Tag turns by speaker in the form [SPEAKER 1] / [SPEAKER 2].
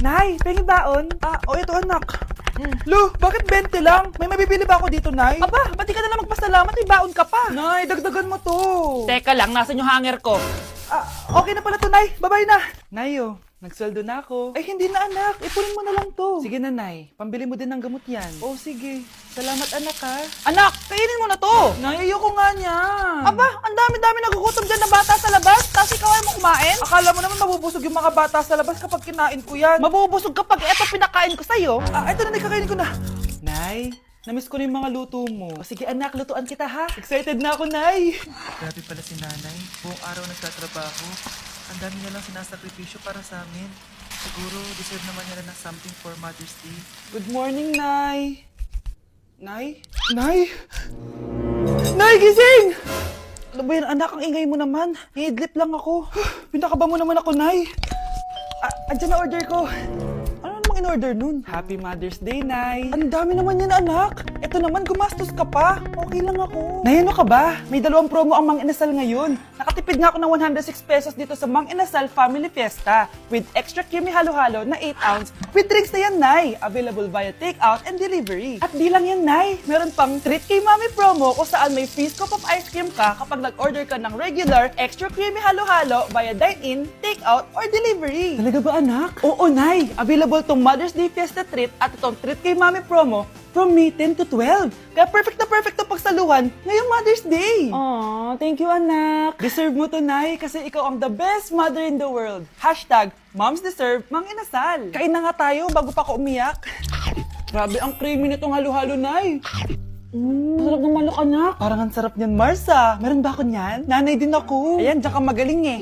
[SPEAKER 1] Nay, pengi baon? Ito anak. Lu, bakit 20 lang? May mabibili ba ako dito, Nay? Aba, ba't di ka na lang magpasalamat? May baon ka pa. Nay, dagdagan mo to.
[SPEAKER 2] Teka lang, nasan yung hanger ko?
[SPEAKER 1] Okay na pala to, Nay. Babay na. Nayo, nagsweldo na ako. Ay, hindi na anak. Ipunin mo na lang to. Sige na, Nay. Pambili mo din ng gamot yan. Oh, sige. Salamat, anak, ha.
[SPEAKER 2] Anak, kainin mo na to!
[SPEAKER 1] Nay, ayoko nga niya.
[SPEAKER 2] Aba, ang dami-dami nagugutom dyan na bata sa labas, tapos ikaw ay mo kumain?
[SPEAKER 1] Akala mo naman mabubusog yung mga bata sa labas kapag kinain ko yan.
[SPEAKER 2] Mabubusog kapag eto pinakain ko sa'yo.
[SPEAKER 1] Ito na, Nay, kakainin ko na. Nay, namiss ko na yung mga luto mo. O sige anak, lutuan kita ha. Excited na ako, Nay.
[SPEAKER 3] Grabe pala si nanay. Buong araw nagtatrabaho. Ang dami niya lang sinasakripisyo para sa amin. Siguro, deserve naman niya ng something for Mother's Day.
[SPEAKER 1] Good morning, Nay. Nay? Nay? Nay, gising! Ano ba yan, anak? Ang ingay mo naman. Hidlip lang ako. Pinakaba mo naman ako, Nay. Andyan na order ko. Ano namang in-order nun? Happy Mother's Day, Nay. Ang dami naman yan, anak. Ito naman, gumastos ka pa. Okay lang ako. Nay, ano ka ba? May 2 promo ang Mang Inasal ngayon. Nakatipid nga ako ng 106 pesos dito sa Mang Inasal Family Fiesta with extra creamy halo-halo na 8 ounce with drinks na yan, Nay. Available via takeout and delivery. At di lang yan, Nay. Meron pang Treat Kay Mami promo kung saan may free scoop of ice cream ka kapag nag-order ka ng regular extra creamy halo-halo via dine-in, takeout, or delivery. Talaga ba, anak? Oo, Nay. Available tong Mother's Day Fiesta Treat at itong Treat Kay Mami promo from May 10 to 12. Kaya perfect na pagsaluhan ngayong Mother's Day. Aww, thank you, anak. Deserve mo to, Nay, kasi ikaw ang the best mother in the world. #Moms deserve Mang Inasal. Kain na nga tayo bago pa ako umiyak. Grabe, ang creamy nitong halo-halo, Nay. Sarap ng manok, anak. Parang ang sarap niyan, Marsa. Meron ba ako niyan? Nanay din ako. Ayan, diyan ka magaling eh.